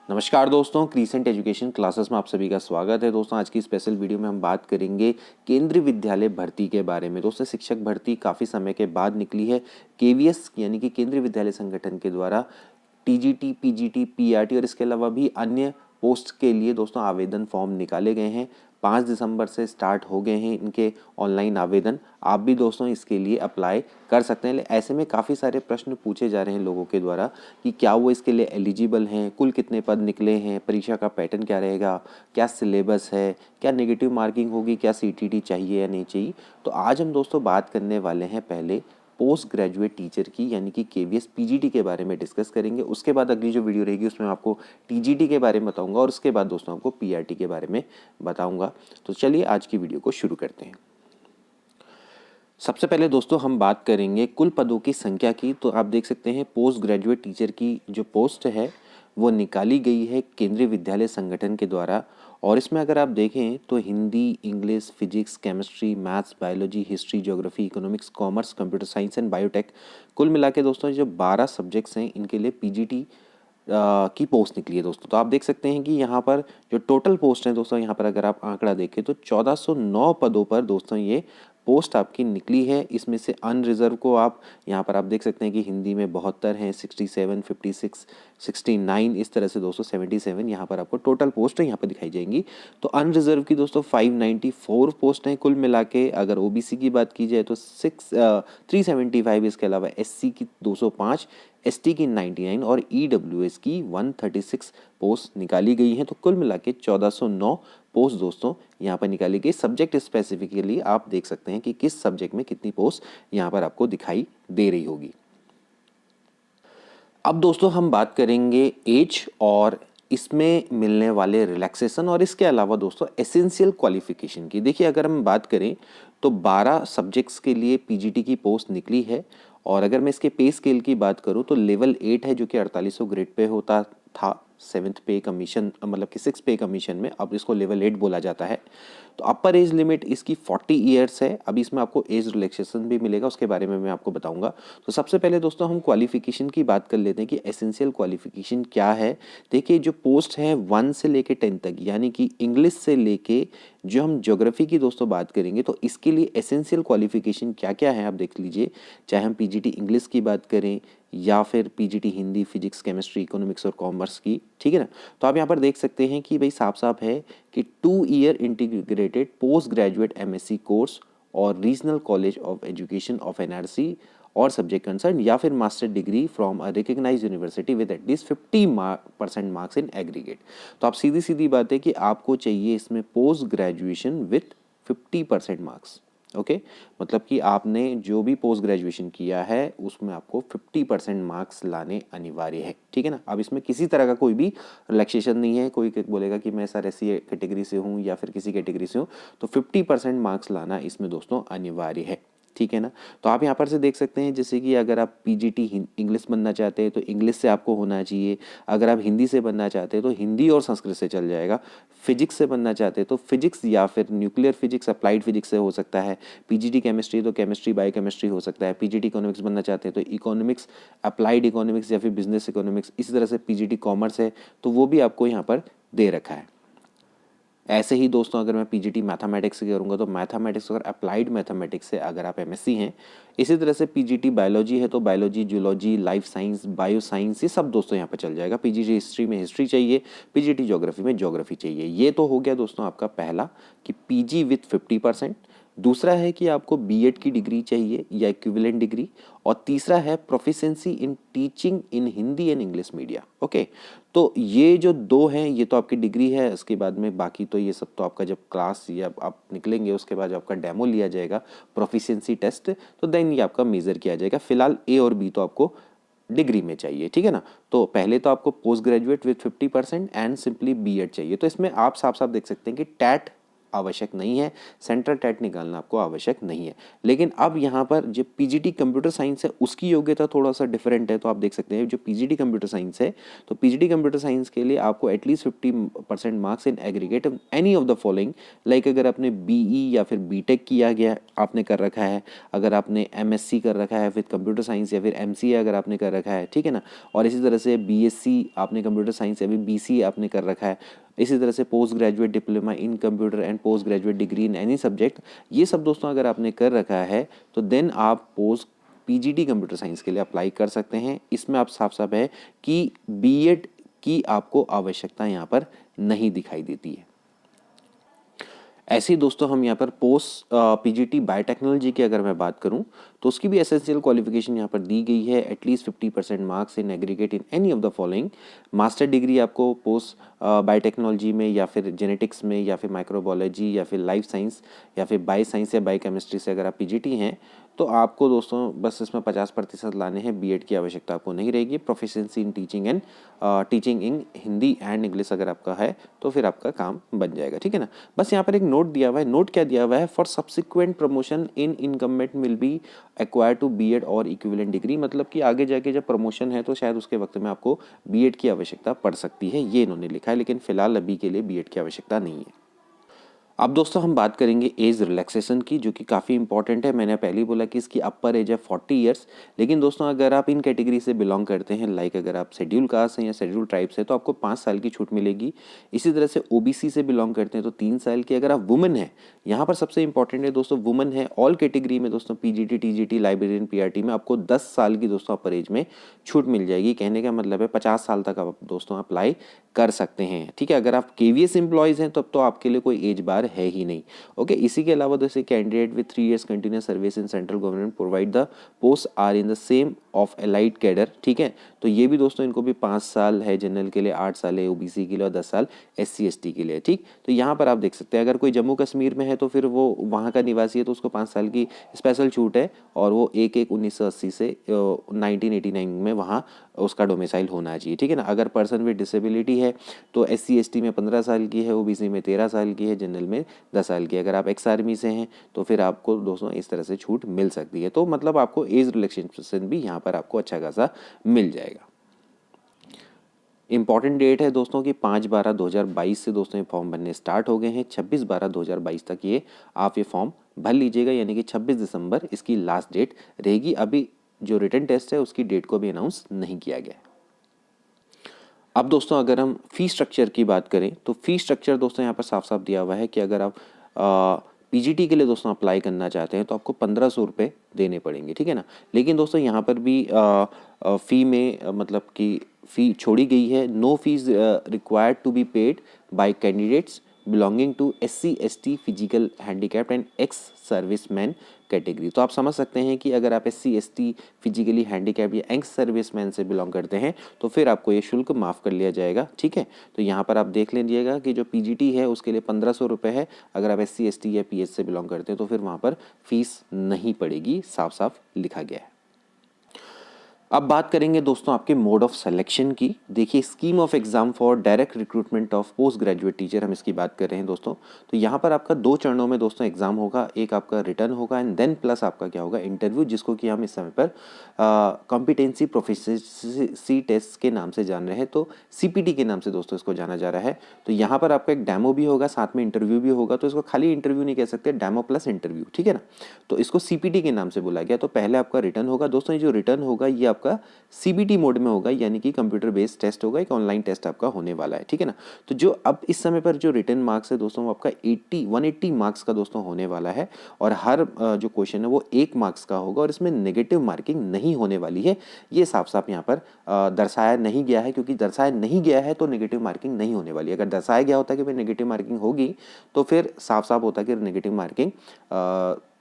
नमस्कार दोस्तों, crescent education classes में आप सभी का स्वागत है। दोस्तों आज की स्पेशल वीडियो में हम बात करेंगे केंद्रीय विद्यालय भर्ती के बारे में। दोस्तों शिक्षक भर्ती काफ़ी समय के बाद निकली है। केवीएस यानी कि केंद्रीय विद्यालय संगठन के द्वारा टीजीटी, पीजीटी, पीआरटी और इसके अलावा भी अन्य पोस्ट के लिए दोस्तों आवेदन फॉर्म निकाले गए हैं। 5 दिसंबर से स्टार्ट हो गए हैं इनके ऑनलाइन आवेदन। आप भी दोस्तों इसके लिए अप्लाई कर सकते हैं। ऐसे में काफ़ी सारे प्रश्न पूछे जा रहे हैं लोगों के द्वारा कि क्या वो इसके लिए एलिजिबल हैं, कुल कितने पद निकले हैं, परीक्षा का पैटर्न क्या रहेगा, क्या सिलेबस है, क्या नेगेटिव मार्किंग होगी, क्या सीटीटी चाहिए या नहीं चाहिए। तो आज हम दोस्तों बात करने वाले हैं पहले पोस्ट ग्रेजुएट टीचर की यानी कि केवीएस पीजीटी के बारे में डिस्कस करेंगे। उसके बाद अगली जो वीडियो रहेगी उसमें आपको टीजीटी के बारे में बताऊंगा और उसके बाद दोस्तों आपको पीआरटी के बारे में बताऊंगा। तो चलिए आज की वीडियो को शुरू करते हैं। सबसे पहले दोस्तों हम बात करेंगे कुल पदों की संख्या की। तो आप देख सकते हैं पोस्ट ग्रेजुएट टीचर की जो पोस्ट है वो निकाली गई है केंद्रीय विद्यालय संगठन के द्वारा। और इसमें अगर आप देखें तो Hindi, English, physics, chemistry, maths, biology, history, geography, economics, commerce, computer science and biotech, कुल मिला के दोस्तों जो 12 सब्जेक्ट्स हैं इनके लिए पीजीटी की पोस्ट निकली है दोस्तों। तो आप देख सकते हैं कि यहाँ पर जो टोटल पोस्ट है दोस्तों, यहाँ पर अगर आप आंकड़ा देखें तो 1409 पदों पर दोस्तों ये पोस्ट आपकी निकली है। इसमें से अनरिजर्व को आप यहाँ पर आप देख सकते हैं कि हिंदी में 72 हैं, 67, 56, 69, इस तरह से दोस्तों 77 यहाँ पर आपको टोटल पोस्ट यहाँ पर दिखाई जाएंगी। तो अनरिजर्व की दोस्तों 594 पोस्ट हैं कुल मिला के। अगर ओबीसी की बात की जाए तो 375, इसके अलावा एससी की 205, एसटी की 99 और ईडब्ल्यूएस की 136 पोस्ट निकाली गई हैं। तो कुल मिला के 1409 पोस्ट दोस्तों यहाँ पर निकाली गई। सब्जेक्ट स्पेसिफिकली आप देख सकते हैं कि किस सब्जेक्ट में कितनी पोस्ट यहाँ पर आपको दिखाई दे रही होगी। अब दोस्तों हम बात करेंगे एज और इसमें मिलने वाले रिलैक्सेशन और इसके अलावा दोस्तों एसेंशियल क्वालिफिकेशन की। देखिए अगर हम बात करें तो 12 सब्जेक्ट्स के लिए पीजीटी की पोस्ट निकली है। और अगर मैं इसके पे स्केल की बात करूं तो लेवल 8 है जो कि 4800 ग्रेड पे होता था। 7th पे कमीशन मतलब कि 6 पे कमीशन में अब इसको लेवल 8 बोला जाता है। तो अपर एज लिमिट इसकी 40 ईयर्स है। अभी इसमें आपको एज रिलैक्सेशन भी मिलेगा, उसके बारे में मैं आपको बताऊंगा। तो सबसे पहले दोस्तों हम क्वालिफिकेशन की बात कर लेते हैं कि एसेंशियल क्वालिफिकेशन क्या है। देखिए जो पोस्ट है 1 से लेके 10 तक यानी कि इंग्लिश से लेके जो हम ज्योग्राफी की दोस्तों बात करेंगे तो इसके लिए एसेंशियल क्वालिफिकेशन क्या क्या है आप देख लीजिए। चाहे हम पीजीटी इंग्लिश की बात करें या फिर PGT Hindi, physics, chemistry, economics और कॉमर्स की, ठीक है ना। तो आप यहाँ पर देख सकते हैं कि भाई साफ साफ है कि 2 year integrated post graduate MSc course और regional college of education of NRC और सब्जेक्ट कंसर्न या फिर master degree from a recognised university with at least 50% marks in aggregate. तो आप सीधी सीधी बात है कि आपको चाहिए इसमें post graduation with 50% marks. Okay मतलब कि आपने जो भी पोस्ट ग्रेजुएशन किया है उसमें आपको 50% मार्क्स लाने अनिवार्य है, ठीक है ना। अब इसमें किसी तरह का कोई भी रिलैक्सेशन नहीं है। कोई बोलेगा कि मैं सर ऐसी कैटेगरी से हूँ या फिर किसी कैटेगरी से हूँ, तो 50% मार्क्स लाना इसमें दोस्तों अनिवार्य है, ठीक है ना। तो आप यहाँ पर से देख सकते हैं जैसे कि अगर आप पीजीटी इंग्लिश बनना चाहते हैं तो इंग्लिश से आपको होना चाहिए। अगर आप हिंदी से बनना चाहते हैं तो हिंदी और संस्कृत से चल जाएगा। फिजिक्स से बनना चाहते हैं तो फिजिक्स या फिर न्यूक्लियर फिजिक्स, अप्लाइड फिजिक्स से हो सकता है। पीजीटी केमिस्ट्री तो केमिस्ट्री, बायोकेमिस्ट्री हो सकता है। पीजीटी इकोनॉमिक्स बनना चाहते हैं तो इकोनॉमिक्स, अप्लाइड इकोनॉमिक्स या फिर बिजनेस इकोनॉमिक्स। इसी तरह से पीजीटी कॉमर्स है तो वो भी आपको यहाँ पर दे रखा है। ऐसे ही दोस्तों अगर मैं पीजीटी मैथमेटिक्स से करूँगा तो मैथमेटिक्स और अप्लाइड मैथमेटिक्स से अगर आप एमएससी हैं। इसी तरह से पीजीटी बायोलॉजी है तो biology, zoology, life science, bio science, ये सब दोस्तों यहाँ पर चल जाएगा। पीजीटी हिस्ट्री में हिस्ट्री चाहिए, पीजीटी ज्योग्राफी में ज्योग्राफी चाहिए। ये तो हो गया दोस्तों आपका पहला कि पीजी विथ 50%। दूसरा है कि आपको बीएड की डिग्री चाहिए या इक्विवेलेंट डिग्री। और तीसरा है proficiency in teaching in Hindi and English media. Okay तो ये जो दो हैं ये तो आपकी डिग्री है। उसके बाद में बाकी तो ये सब तो आपका जब क्लास या आप निकलेंगे उसके बाद आपका डेमो लिया जाएगा, प्रोफिशिएंसी टेस्ट, तो देन ये आपका मेजर किया जाएगा। फिलहाल ए और बी तो आपको डिग्री में चाहिए, ठीक है ना। तो पहले तो आपको post graduate with 50% and simply BEd चाहिए। तो इसमें आप साफ साफ देख सकते हैं कि टैट आवश्यक नहीं है, सेंट्रल टेट निकालना आपको आवश्यक नहीं है। लेकिन अब यहाँ पर जो पीजीटी कंप्यूटर साइंस है उसकी योग्यता थोड़ा सा डिफरेंट है। तो आप देख सकते हैं जो पीजीटी कंप्यूटर साइंस है, तो पीजीटी कंप्यूटर साइंस के लिए आपको at least 50% marks in aggregate any of the following, like अगर आपने बीई या फिर बीटेक किया गया आपने कर रखा है, अगर आपने एमएससी कर रखा है विद कंप्यूटर साइंस या फिर एमसीए अगर आपने कर रखा है, ठीक है ना, और इसी तरह से बीएससी आपने कंप्यूटर साइंस या फिर बीसीए आपने कर रखा है, इसी तरह से post graduate diploma in computer and post graduate degree in any subject, ये सब दोस्तों अगर आपने कर रखा है तो देन आप पोस्ट पीजीटी कंप्यूटर साइंस के लिए अप्लाई कर सकते हैं। इसमें आप साफ साफ है कि बीएड की आपको आवश्यकता यहाँ पर नहीं दिखाई देती है। ऐसे ही दोस्तों हम यहाँ पर पोस्ट पीजीटी बायोटेक्नोलॉजी की अगर मैं बात करूँ तो उसकी भी एसेंशियल क्वालिफिकेशन यहाँ पर दी गई है, at least 50% marks in aggregate in any of the following. Master degree आपको पोस्ट बायोटेक्नोलॉजी में या फिर जेनेटिक्स में या फिर माइक्रोबायोलॉजी या फिर लाइफ साइंस या फिर बायो साइंस या बायोकेमिस्ट्री से अगर आप पीजीटी हैं तो आपको दोस्तों बस इसमें 50% लाने हैं, बीएड की आवश्यकता आपको नहीं रहेगी। Proficiency in teaching in Hindi and English अगर आपका है तो फिर आपका काम बन जाएगा, ठीक है ना। बस यहाँ पर एक नोट दिया हुआ है, नोट क्या दिया हुआ है, for subsequent promotion in incumbent will be acquire to BEd और इक्विवेलेंट डिग्री, मतलब कि आगे जाके जब प्रमोशन है तो शायद उसके वक्त में आपको बीएड की आवश्यकता पड़ सकती है, ये इन्होंने लिखा है, लेकिन फिलहाल अभी के लिए बीएड की आवश्यकता नहीं है। अब दोस्तों हम बात करेंगे एज रिलैक्सेशन की, जो कि काफ़ी इंपॉर्टेंट है। मैंने पहले ही बोला कि इसकी अपर एज है 40 ईयर्स, लेकिन दोस्तों अगर आप इन कैटेगरी से बिलोंग करते हैं, लाइक अगर आप शेड्यूल कास्ट हैं या शेड्यूल ट्राइब्स है तो आपको 5 साल की छूट मिलेगी। इसी तरह से ओबीसी से बिलोंग करते हैं तो 3 साल की। अगर आप वुमेन है, यहाँ पर सबसे इंपॉर्टेंट है दोस्तों वुमेन है, ऑल कैटेगरी में दोस्तों पीजीटी टीजीटी लाइब्रेरियन पीआरटी में आपको 10 साल की दोस्तों अपर एज में छूट मिल जाएगी। कहने का मतलब है 50 साल तक आप दोस्तों अप्लाई कर सकते हैं, ठीक है। अगर आप केवीएस एम्प्लॉयज हैं तब तो आपके लिए कोई एज बार है ही नहीं, ओके। इसी के अलावा दोस्तों candidate with 3 years continuous service in central government provide the post are in the same of allied cadre, ठीक है। तो ये भी दोस्तों इनको भी 5 साल है जनरल के लिए, 8 साल है ओबीसी के लिए और 10 साल एससी एसटी के लिए, ठीक। तो यहाँ पर आप देख सकते हैं अगर कोई जम्मू कश्मीर में है तो फिर वो वहाँ का निवासी है तो उसको 5 साल की स्पेशल छूट है और वो 1/1/1980 से 1989 में वहाँ उसका डोमिसाइल होना चाहिए, ठीक है ना। अगर पर्सन विद डिसेबिलिटी है तो एससी एसटी में 15 साल की है, ओबीसी में 13 साल की है, जनरल में 10 साल की। अगर आप एक्स आर्मी से हैं तो फिर आपको दोस्तों इस तरह से छूट मिल सकती है। तो मतलब आपको एज रिलैक्सेशन भी यहाँ पर आपको अच्छा खासा मिल जाएगा। इंपॉर्टेंट डेट है दोस्तों की 5/12/2022 से दोस्तों ये फॉर्म भरने स्टार्ट हो गए हैं। 26/12/2022 तक ये आप ये फॉर्म भर लीजिएगा, यानी कि 26 दिसंबर इसकी लास्ट डेट रहेगी। अभी जो रिटन टेस्ट है उसकी डेट को भी अनाउंस नहीं किया गया है। अब दोस्तों अगर हम फी स्ट्रक्चर की बात करें तो फी स्ट्रक्चर दोस्तों यहाँ पर साफ साफ दिया हुआ है कि अगर आप पीजीटी के लिए दोस्तों अप्लाई करना चाहते हैं तो आपको 1500 रुपये देने पड़ेंगे, ठीक है ना। लेकिन दोस्तों यहाँ पर भी फ़ी में मतलब कि फ़ी छोड़ी गई है। No fees required to be paid by candidates belonging to SC ST physical handicapped and ex serviceman category. तो आप समझ सकते हैं कि अगर आप एससी एसटी फिजिकली हैंडीकैप्ड या एक्स सर्विसमैन से बिलोंग करते हैं तो फिर आपको ये शुल्क माफ़ कर लिया जाएगा, ठीक है। तो यहाँ पर आप देख लीजिएगा कि जो पीजीटी है उसके लिए 1500 रुपये है। अगर आप एससी एसटी या पीएच से बिलोंग करते हैं तो फिर वहाँ पर फीस नहीं पड़ेगी, साफ साफ लिखा गया है। अब बात करेंगे दोस्तों आपके मोड ऑफ सिलेक्शन की। देखिए scheme of exam for direct recruitment of post graduate teacher, हम इसकी बात कर रहे हैं दोस्तों। तो यहाँ पर आपका 2 चरणों में दोस्तों एग्जाम होगा, एक आपका रिटर्न होगा एंड देन प्लस आपका क्या होगा इंटरव्यू, जिसको कि हम इस समय पर कॉम्पिटेंसी प्रोफिशिएंसी टेस्ट के नाम से जान रहे हैं, तो सीपीटी के नाम से दोस्तों इसको जाना जा रहा है। तो यहाँ पर आपका एक डेमो भी होगा, साथ में इंटरव्यू भी होगा। तो इसको खाली इंटरव्यू नहीं कह सकते, डेमो प्लस इंटरव्यू, ठीक है ना। तो इसको सीपीटी के नाम से बोला गया। तो पहले आपका रिटर्न होगा दोस्तों, ये जो रिटर्न होगा ये आपका सीबीटी मोड में होगा, यानी कि कंप्यूटर बेस्ड टेस्ट होगा, एक ऑनलाइन टेस्ट आपका होने वाला है, ठीक है ना। तो जो अब इस समय पर जो रिटर्न मार्क्स है दोस्तों वो आपका 180 मार्क्स का दोस्तों होने वाला है और हर जो क्वेश्चन है वो 1 मार्क्स का होगा और इसमें नेगेटिव मार्किंग नहीं होने वाली है। ये साफ साफ यहाँ पर दर्शाया नहीं गया है, क्योंकि दर्शाया नहीं गया है तो नेगेटिव मार्किंग नहीं होने वाली। अगर दर्शाया गया होता कि भाई नेगेटिव मार्किंग होगी तो फिर साफ साफ होता कि नेगेटिव मार्किंग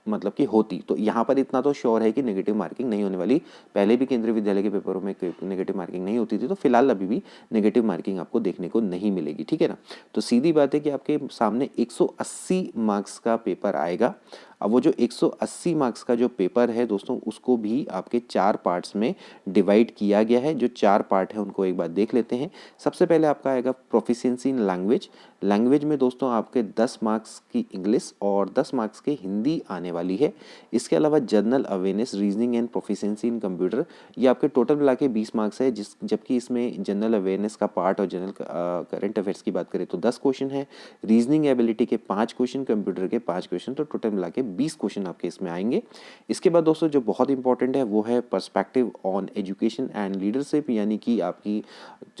मतलब कि होती। तो यहाँ पर इतना तो श्योर है कि नेगेटिव मार्किंग नहीं होने वाली। पहले भी केंद्रीय विद्यालय के पेपरों में नेगेटिव मार्किंग नहीं होती थी, तो फिलहाल अभी भी नेगेटिव मार्किंग आपको देखने को नहीं मिलेगी, ठीक है ना। तो सीधी बात है कि आपके सामने 180 मार्क्स का पेपर आएगा। अब वो जो 180 मार्क्स का जो पेपर है दोस्तों, उसको भी आपके 4 पार्ट्स में डिवाइड किया गया है। जो 4 पार्ट है उनको एक बार देख लेते हैं। सबसे पहले आपका आएगा प्रोफिशिएंसी इन लैंग्वेज। लैंग्वेज में दोस्तों आपके 10 मार्क्स की इंग्लिश और 10 मार्क्स की हिंदी आने वाली है। इसके अलावा general awareness, reasoning and proficiency in computer, ये आपके टोटल मिला के 20 मार्क्स है, जबकि इसमें जनरल अवेयरनेस का पार्ट और जनरल करंट अफेयर्स की बात करें तो 10 क्वेश्चन है, रीजनिंग एबिलिटी के 5 क्वेश्चन, कंप्यूटर के 5 क्वेश्चन, तो टोटल मिला के 20 क्वेश्चन आपके इसमें आएंगे। इसके बाद दोस्तों जो बहुत इंपॉर्टेंट है वो है perspective on education and leadership, यानी कि आपकी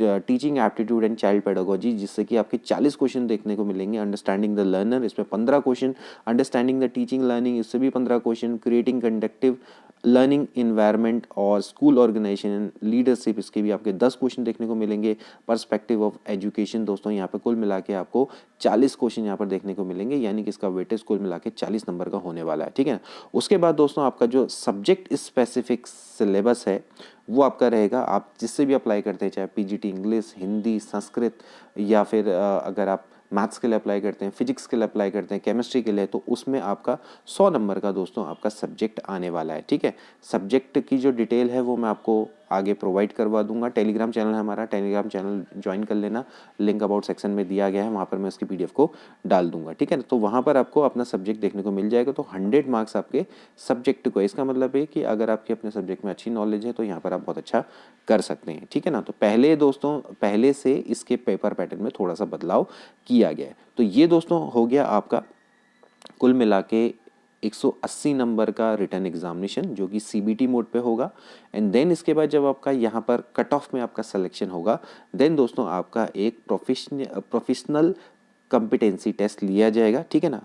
teaching aptitude and child pedagogy, जिससे कि आपके 40 क्वेश्चन देखने को मिलेंगे। अंडरस्टैंडिंग द लर्नर, इसमें 15 question, understanding the teaching learning, इससे भी 15 question, creating conductive learning environment और स्कूल ऑर्गेनाइजेशन लीडरशिप, इसके भी आपके 10 क्वेश्चन देखने को मिलेंगे। पर्सपेक्टिव ऑफ एजुकेशन दोस्तों यहाँ पे कुल मिला के आपको 40 क्वेश्चन यहाँ पर देखने को मिलेंगे, यानी कि इसका वेटेज कुल मिला के 40 नंबर का होने वाला है, ठीक है। उसके बाद दोस्तों आपका जो सब्जेक्ट स्पेसिफिक सिलेबस है वो आपका रहेगा, आप जिससे भी अप्लाई करते हैं, चाहे पीजीटी इंग्लिश, हिंदी, संस्कृत, या फिर अगर आप मैथ्स के लिए अप्लाई करते हैं, फिजिक्स के लिए अप्लाई करते हैं, केमिस्ट्री के लिए, तो उसमें आपका 100 नंबर का दोस्तों आपका सब्जेक्ट आने वाला है, ठीक है। सब्जेक्ट की जो डिटेल है वो मैं आपको आगे प्रोवाइड करवा दूंगा। टेलीग्राम चैनल है हमारा, टेलीग्राम चैनल ज्वाइन कर लेना, लिंक अबाउट सेक्शन में दिया गया है, वहाँ पर मैं उसकी पीडीएफ को डाल दूंगा, ठीक है ना। तो वहाँ पर आपको अपना सब्जेक्ट देखने को मिल जाएगा। तो 100 मार्क्स आपके सब्जेक्ट को, इसका मतलब है कि अगर आपकी अपने सब्जेक्ट में अच्छी नॉलेज है तो यहाँ पर आप बहुत अच्छा कर सकते हैं, ठीक है ना। तो पहले दोस्तों, पहले से इसके पेपर पैटर्न में थोड़ा सा बदलाव किया गया है। तो ये दोस्तों हो गया आपका कुल मिला के 180 नंबर का रिटन एग्जामिनेशन, जो कि सीबीटी मोड पे होगा। एंड देन इसके बाद जब आपका यहाँ पर कट ऑफ में आपका सिलेक्शन होगा, देन दोस्तों आपका एक प्रोफेशनल कॉम्पिटेंसी टेस्ट लिया जाएगा, ठीक है ना।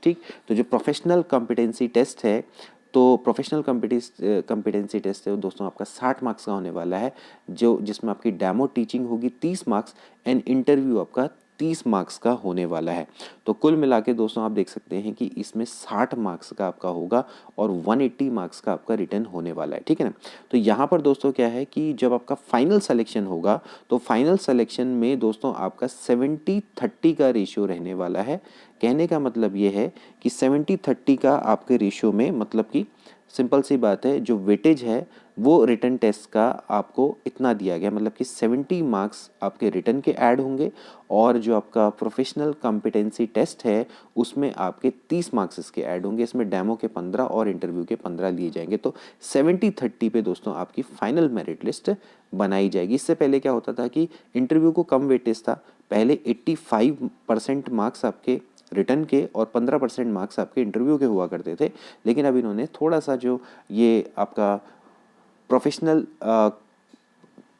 ठीक, तो जो प्रोफेशनल कॉम्पिटेंसी टेस्ट है, तो प्रोफेशनल कॉम्पिटेंसी टेस्ट है दोस्तों आपका 60 मार्क्स का होने वाला है, जो जिसमें आपकी डेमो टीचिंग होगी 30 मार्क्स एंड इंटरव्यू आपका 30 मार्क्स का होने वाला है। तो कुल मिला के दोस्तों आप देख सकते हैं कि इसमें 60 मार्क्स का आपका होगा और 180 मार्क्स का आपका रिटर्न होने वाला है, ठीक है ना। तो यहाँ पर दोस्तों क्या है कि जब आपका फाइनल सिलेक्शन होगा, तो फाइनल सिलेक्शन में दोस्तों आपका 70-30 का रेशियो रहने वाला है। कहने का मतलब ये है कि 70-30 का आपके रेशियो में, मतलब कि सिंपल सी बात है, जो वेटेज है वो रिटन टेस्ट का आपको इतना दिया गया, मतलब कि 70 मार्क्स आपके रिटन के ऐड होंगे और जो आपका प्रोफेशनल कॉम्पिटेंसी टेस्ट है उसमें आपके 30 मार्क्स इसके ऐड होंगे। इसमें डेमो के 15 और इंटरव्यू के 15 लिए जाएंगे। तो 70-30 पे दोस्तों आपकी फाइनल मेरिट लिस्ट बनाई जाएगी। इससे पहले क्या होता था कि इंटरव्यू को कम वेटेज था, पहले 85% मार्क्स आपके रिटर्न के और 15% मार्क्स आपके इंटरव्यू के हुआ करते थे। लेकिन अब इन्होंने थोड़ा सा जो ये आपका प्रोफेशनल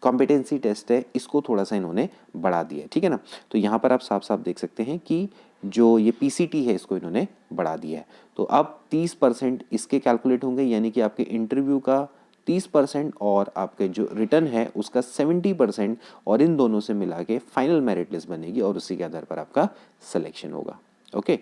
कॉम्पिटेंसी टेस्ट है इसको थोड़ा सा इन्होंने बढ़ा दिया, ठीक है ना। तो यहाँ पर आप साफ साफ देख सकते हैं कि जो ये पीसीटी है इसको इन्होंने बढ़ा दिया है। तो अब 30% इसके कैलकुलेट होंगे, यानी कि आपके इंटरव्यू का 30% और आपके जो रिटर्न है उसका 70%, और इन दोनों से मिला के फाइनल मेरिट लिस्ट बनेगी और उसी के आधार पर आपका सिलेक्शन होगा। ओके,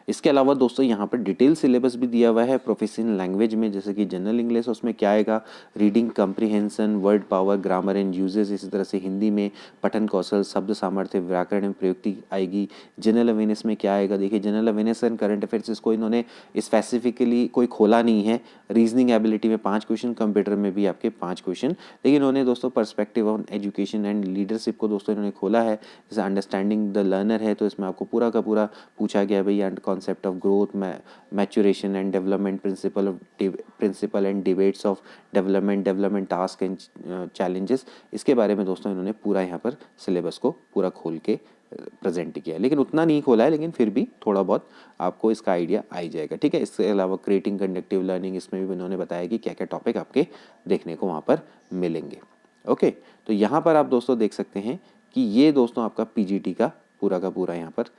इसके अलावा दोस्तों यहाँ पर डिटेल सिलेबस भी दिया हुआ है प्रोफेशनल लैंग्वेज में, जैसे कि जनरल इंग्लिश, उसमें क्या आएगा, reading comprehension, word power, grammar and uses. इसी तरह से हिंदी में पठन कौशल, शब्द सामर्थ्य, व्याकरण एवं प्रयुक्ति आएगी। जनरल अवेयरनेस में क्या आएगा, देखिए general awareness and current affairs, इसको इन्होंने स्पेसिफिकली कोई खोला नहीं है। रीजनिंग एबिलिटी में 5 क्वेश्चन, कंप्यूटर में भी आपके 5 क्वेश्चन, लेकिन इन्होंने दोस्तों perspective on education and leadership को दोस्तों इन्होंने खोला है। जैसे अंडरस्टैंडिंग द लर्नर है, तो इसमें आपको पूरा का पूरा पूछा गया भैया concept of growth, maturation and development, principle and debates of development task and challenges, इसके बारे में दोस्तों इन्होंने पूरा यहाँ पर सिलेबस को पूरा खोल के प्रेजेंट किया है। लेकिन उतना नहीं खोला है, लेकिन फिर भी थोड़ा बहुत आपको इसका आइडिया आ ही जाएगा, ठीक है। इसके अलावा क्रिएटिंग कंडक्टिव लर्निंग, इसमें भी इन्होंने बताया कि क्या क्या टॉपिक आपके देखने को वहाँ पर मिलेंगे। ओके, तो यहाँ पर आप दोस्तों देख सकते हैं कि ये दोस्तों आपका पीजीटी का पूरा यहाँ पर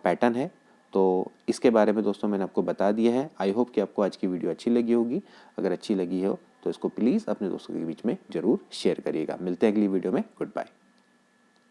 पैटर्न है। तो इसके बारे में दोस्तों मैंने आपको बता दिया है। आई होप कि आपको आज की वीडियो अच्छी लगी होगी। अगर अच्छी लगी हो तो इसको प्लीज़ अपने दोस्तों के बीच में ज़रूर शेयर करिएगा। मिलते हैं अगली वीडियो में। Good bye.